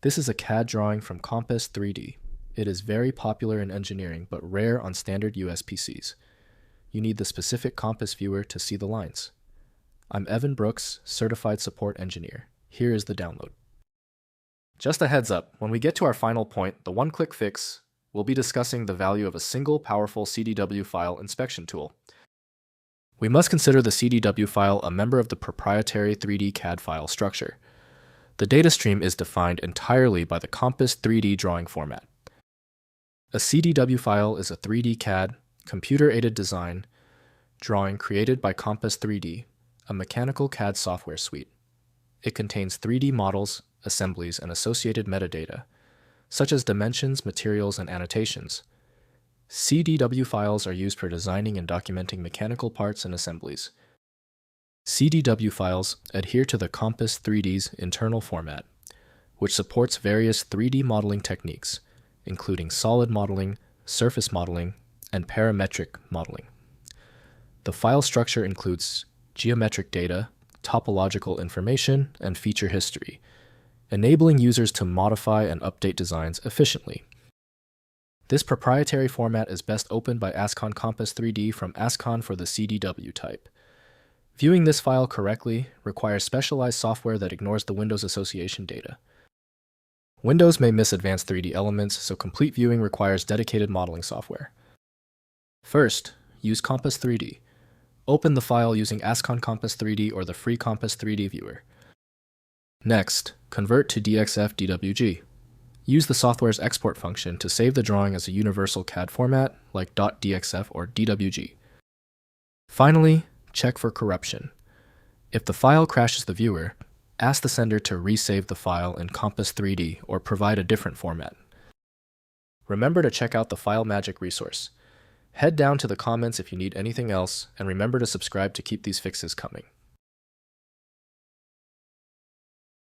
This is a CAD drawing from KOMPAS-3D. It is very popular in engineering, but rare on standard US PCs. You need the specific Compass viewer to see the lines. I'm Evan Brooks, Certified Support Engineer. Here is the download. Just a heads up, when we get to our final point, the one-click fix, we'll be discussing the value of a single powerful CDW file inspection tool. We must consider the CDW file a member of the proprietary 3D CAD file structure. The data stream is defined entirely by the KOMPAS-3D drawing format. A CDW file is a 3D CAD, computer-aided design, drawing created by KOMPAS-3D, a mechanical CAD software suite. It contains 3D models, assemblies, and associated metadata, such as dimensions, materials, and annotations. CDW files are used for designing and documenting mechanical parts and assemblies. CDW files adhere to the KOMPAS-3D's internal format, which supports various 3D modeling techniques, including solid modeling, surface modeling, and parametric modeling. The file structure includes geometric data, topological information, and feature history, enabling users to modify and update designs efficiently. This proprietary format is best opened by ASCON KOMPAS-3D from ASCON for the CDW type. Viewing this file correctly requires specialized software that ignores the Windows association data. Windows may miss advanced 3D elements, so complete viewing requires dedicated modeling software. First, use KOMPAS-3D. Open the file using ASCON KOMPAS-3D or the free KOMPAS-3D viewer. Next, convert to DXF DWG. Use the software's export function to save the drawing as a universal CAD format like .dxf or DWG. Finally, check for corruption. If the file crashes the viewer, ask the sender to resave the file in KOMPAS-3D or provide a different format. Remember to check out the File Magic resource. Head down to the comments if you need anything else, and remember to subscribe to keep these fixes coming.